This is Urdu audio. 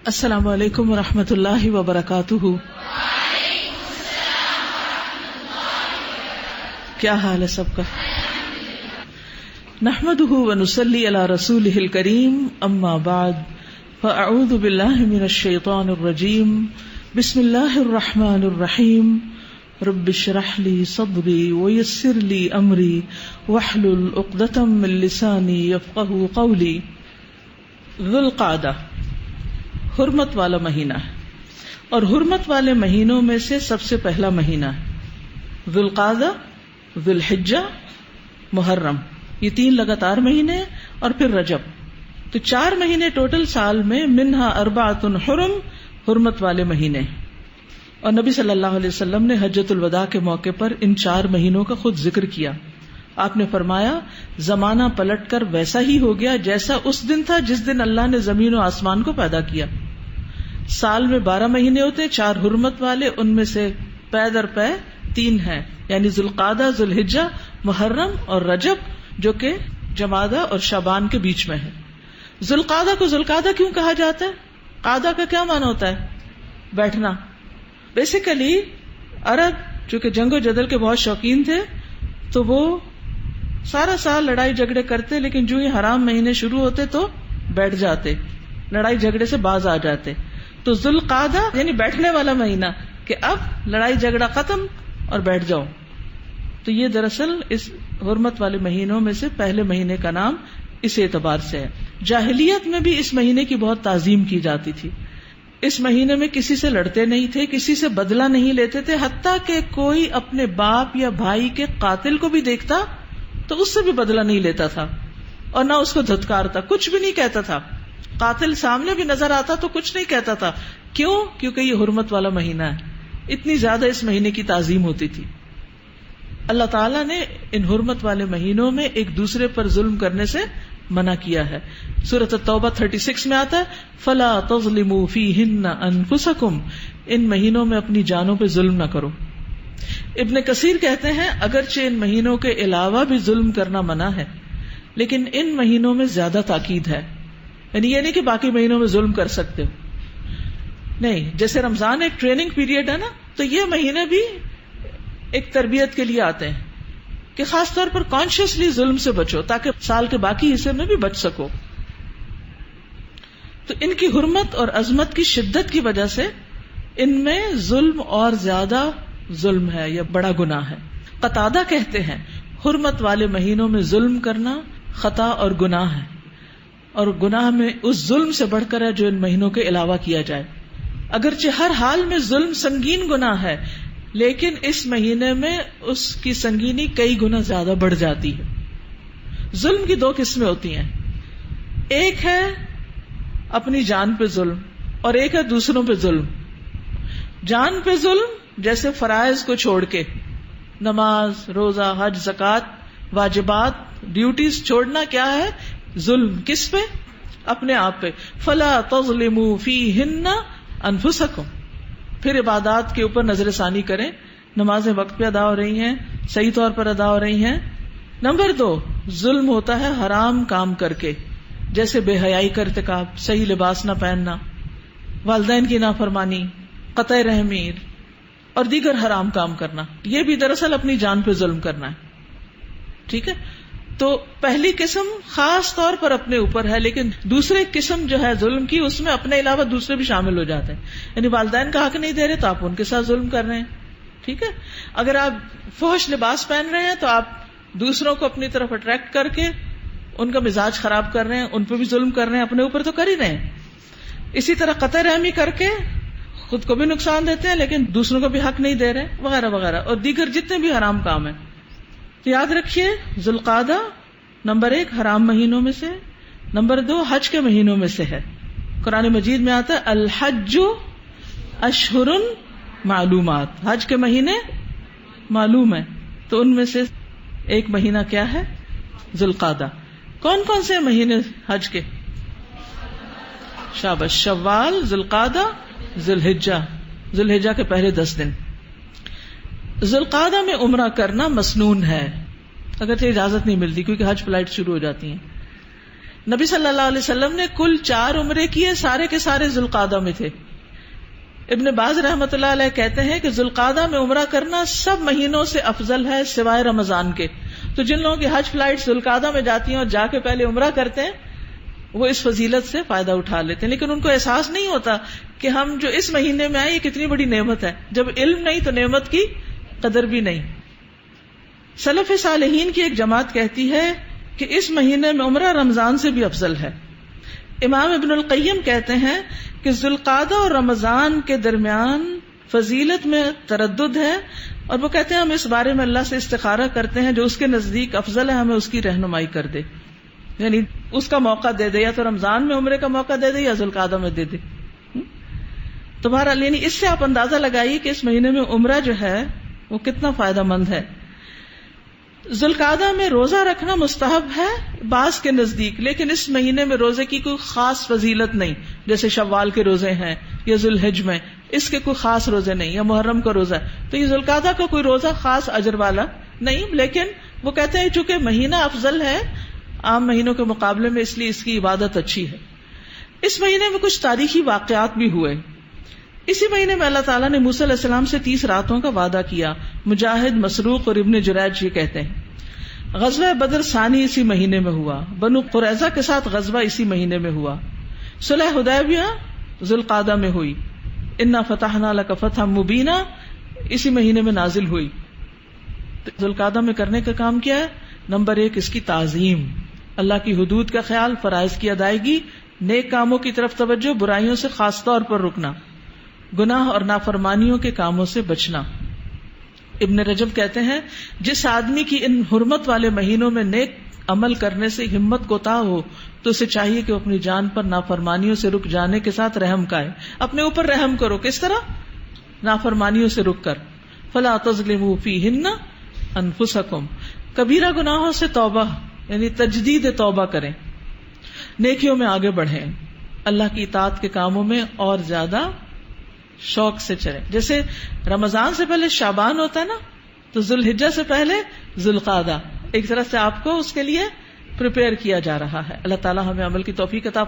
السلام علیکم ورحمۃ اللہ وبرکاتہ. کیا حال ہے سب کا؟ نحمده ونصلی علی رسولہ الکریم، اما بعد فاعوذ باللہ من الشیطان الرجیم، بسم اللہ الرحمن الرحیم. رب اشرح لی صدری ویسر لی امری واحلل عقدۃ من لسانی یفقہوا قولی. ذو القعدہ حرمت والا مہینہ ہے، اور حرمت والے مہینوں میں سے سب سے پہلا مہینہ ہے ذو القعدہ، ذو الحجہ، محرم. یہ 3 لگاتار مہینے اور پھر رجب، تو 4 مہینے ٹوٹل سال میں. منہا اربعۃ حرم، حرمت والے مہینے. اور نبی صلی اللہ علیہ وسلم نے حجۃ الوداع کے موقع پر ان 4 مہینوں کا خود ذکر کیا. آپ نے فرمایا زمانہ پلٹ کر ویسا ہی ہو گیا جیسا اس دن تھا جس دن اللہ نے زمین و آسمان کو پیدا کیا. سال میں 12 مہینے ہوتے، 4 حرمت والے، ان میں سے پے در پے 3 ہیں، یعنی ذو القعدہ، ذو الحجہ، محرم اور رجب، جو کہ جمادہ اور شعبان کے بیچ میں ہے. ذو القعدہ کو ذو القعدہ کیوں کہا جاتا ہے؟ قعدہ کا کیا معنی ہوتا ہے؟ بیٹھنا. بیسیکلی عرب چونکہ جنگ و جدل کے بہت شوقین تھے، تو وہ سارا سال لڑائی جھگڑے کرتے، لیکن جو ہی حرام مہینے شروع ہوتے تو بیٹھ جاتے، لڑائی جھگڑے سے باز آ جاتے. تو ذو القعدہ یعنی بیٹھنے والا مہینہ، کہ اب لڑائی جھگڑا ختم اور بیٹھ جاؤ. تو یہ دراصل اس حرمت والے مہینوں میں سے پہلے مہینے کا نام اس اعتبار سے ہے. جاہلیت میں بھی اس مہینے کی بہت تعظیم کی جاتی تھی. اس مہینے میں کسی سے لڑتے نہیں تھے، کسی سے بدلہ نہیں لیتے تھے، حتیٰ کہ کوئی اپنے باپ یا بھائی کے قاتل کو بھی دیکھتا تو اس سے بھی بدلہ نہیں لیتا تھا، اور نہ اس کو دھتکارتا، کچھ بھی نہیں کہتا تھا. قاتل سامنے بھی نظر آتا تو کچھ نہیں کہتا تھا. کیوں؟ کیونکہ یہ حرمت والا مہینہ ہے. اتنی زیادہ اس مہینے کی تعظیم ہوتی تھی. اللہ تعالیٰ نے ان حرمت والے مہینوں میں ایک دوسرے پر ظلم کرنے سے منع کیا ہے. سورۃ التوبہ 36 میں آتا ہے فَلَا تَظْلِمُوا فِيهِنَّ أَنفُسَكُمْ، ان مہینوں میں اپنی جانوں پہ ظلم نہ کرو. ابن کثیر کہتے ہیں اگرچہ ان مہینوں کے علاوہ بھی ظلم کرنا منع ہے، لیکن ان مہینوں میں زیادہ تاکید ہے. یعنی یہ نہیں کہ باقی مہینوں میں ظلم کر سکتے ہو، نہیں. جیسے رمضان ایک ٹریننگ پیریڈ ہے نا، تو یہ مہینے بھی ایک تربیت کے لیے آتے ہیں کہ خاص طور پر کانشیسلی ظلم سے بچو تاکہ سال کے باقی حصے میں بھی بچ سکو. تو ان کی حرمت اور عظمت کی شدت کی وجہ سے ان میں ظلم اور زیادہ ظلم ہے یا بڑا گناہ ہے. قتادہ کہتے ہیں حرمت والے مہینوں میں ظلم کرنا خطا اور گناہ ہے، اور گناہ میں اس ظلم سے بڑھ کر ہے جو ان مہینوں کے علاوہ کیا جائے. اگرچہ ہر حال میں ظلم سنگین گناہ ہے، لیکن اس مہینے میں اس کی سنگینی کئی گنا زیادہ بڑھ جاتی ہے. ظلم کی 2 قسمیں ہوتی ہیں، ایک ہے اپنی جان پہ ظلم اور ایک ہے دوسروں پہ ظلم. جان پہ ظلم جیسے فرائض کو چھوڑ کے، نماز، روزہ، حج، زکوٰۃ، واجبات، ڈیوٹیز چھوڑنا کیا ہے؟ ظلم. کس پہ؟ اپنے آپ پہ. فَلَا تَظْلِمُوا فِيهِنَّ أَنفُسَكُمْ. پھر عبادات کے اوپر نظر ثانی کریں، نمازیں وقت پہ ادا ہو رہی ہیں، صحیح طور پر ادا ہو رہی ہیں. نمبر 2 ظلم ہوتا ہے حرام کام کر کے، جیسے بے حیائی کا ارتکاب، صحیح لباس نہ پہننا، والدین کی نافرمانی، قطع رحمی اور دیگر حرام کام کرنا. یہ بھی دراصل اپنی جان پہ ظلم کرنا ہے. ٹھیک ہے؟ تو پہلی قسم خاص طور پر اپنے اوپر ہے، لیکن دوسری قسم جو ہے ظلم کی، اس میں اپنے علاوہ دوسرے بھی شامل ہو جاتے ہیں. یعنی والدین کا حق نہیں دے رہے تو آپ ان کے ساتھ ظلم کر رہے ہیں. ٹھیک ہے؟ اگر آپ فحش لباس پہن رہے ہیں تو آپ دوسروں کو اپنی طرف اٹریکٹ کر کے ان کا مزاج خراب کر رہے ہیں، ان پہ بھی ظلم کر رہے ہیں، اپنے اوپر تو کر ہی رہے ہیں. اسی طرح قطع رحمی کر کے خود کو بھی نقصان دیتے ہیں لیکن دوسروں کو بھی حق نہیں دے رہے، وغیرہ وغیرہ، اور دیگر جتنے بھی حرام کام ہیں. تو یاد رکھیے ذو القعدہ نمبر 1 حرام مہینوں میں سے، نمبر 2 حج کے مہینوں میں سے ہے. قرآن مجید میں آتا ہے الحج اشہر معلومات، حج کے مہینے معلوم ہیں. تو ان میں سے ایک مہینہ کیا ہے؟ ذو القعدہ. کون کون سے مہینے حج کے؟ شاباش، شوال، ذو القعدہ، ذو الحجہ. ذو الحجہ کے پہلے 10 دن. ذو القعدہ میں عمرہ کرنا مسنون ہے، اگرچہ اجازت نہیں ملتی کیونکہ حج فلائٹ شروع ہو جاتی ہیں. نبی صلی اللہ علیہ وسلم نے کل 4 عمرے کیے، سارے کے سارے ذوالقعدہ میں تھے. ابن باز رحمۃ اللہ علیہ کہتے ہیں کہ ذوالقعدہ میں عمرہ کرنا سب مہینوں سے افضل ہے سوائے رمضان کے. تو جن لوگوں کی حج فلائٹ ذوالقعدہ میں جاتی ہیں اور جا کے پہلے عمرہ کرتے ہیں وہ اس فضیلت سے فائدہ اٹھا لیتے ہیں، لیکن ان کو احساس نہیں ہوتا کہ ہم جو اس مہینے میں آئے یہ کتنی بڑی نعمت ہے. جب علم نہیں تو نعمت کی قدر بھی نہیں. سلف صالحین کی ایک جماعت کہتی ہے کہ اس مہینے میں عمرہ رمضان سے بھی افضل ہے. امام ابن القیم کہتے ہیں کہ ذوالقعدہ اور رمضان کے درمیان فضیلت میں تردد ہے، اور وہ کہتے ہیں ہم اس بارے میں اللہ سے استخارہ کرتے ہیں جو اس کے نزدیک افضل ہے ہمیں اس کی رہنمائی کر دے، یعنی اس کا موقع دے دے، یا تو رمضان میں عمرے کا موقع دے دے یا ذوالقعدہ میں دے دے. تو بہرحال یعنی اس سے آپ اندازہ لگائیے کہ اس مہینے میں عمرہ جو ہے وہ کتنا فائدہ مند ہے. ذوالقعدہ میں روزہ رکھنا مستحب ہے بعض کے نزدیک، لیکن اس مہینے میں روزے کی کوئی خاص فضیلت نہیں، جیسے شوال کے روزے ہیں یا ذوالحج میں اس کے کوئی خاص روزے نہیں، یا محرم کا روزہ ہے. تو یہ ذوالقعدہ کا کوئی روزہ خاص اجر والا نہیں، لیکن وہ کہتے ہیں چونکہ مہینہ افضل ہے عام مہینوں کے مقابلے میں، اس لیے اس کی عبادت اچھی ہے. اس مہینے میں کچھ تاریخی واقعات بھی ہوئے. اسی مہینے میں اللہ تعالیٰ نے موسیٰ علیہ السلام سے 30 راتوں کا وعدہ کیا. مجاہد، مسروق اور ابن جریج یہ کہتے ہیں. غزوہ بدر ثانی اسی مہینے میں ہوا. بنو قریظہ کے ساتھ غزوہ اسی مہینے میں ہوا. صلح حدیبیہ ذوالقعدہ میں ہوئی. انا فتحنا لک فتحا مبینا اسی مہینے میں نازل ہوئی. ذوالقعدہ میں کرنے کا کام کیا ہے؟ نمبر 1 اس کی تعظیم، اللہ کی حدود کا خیال، فرائض کی ادائیگی، نیک کاموں کی طرف توجہ، برائیوں سے خاص طور پر رکنا، گناہ اور نافرمانیوں کے کاموں سے بچنا. ابن رجب کہتے ہیں جس آدمی کی ان حرمت والے مہینوں میں نیک عمل کرنے سے ہمت کوتا ہو تو اسے چاہیے کہ وہ اپنی جان پر نافرمانیوں سے رک جانے کے ساتھ رحم کائے. اپنے اوپر رحم کرو. کس طرح؟ نافرمانیوں سے رک کر. فلا تظلموا فیہن انفسکم. کبیرہ گناہوں سے توبہ یعنی تجدید توبہ کریں، نیکیوں میں آگے بڑھیں، اللہ کی اطاعت کے کاموں میں اور زیادہ شوق سے چلیں. جیسے رمضان سے پہلے شعبان ہوتا ہے نا، تو ذوالحجہ سے پہلے ذوالقعدہ، ایک طرح سے آپ کو اس کے لیے پریپیئر کیا جا رہا ہے. اللہ تعالیٰ ہمیں عمل کی توفیق عطا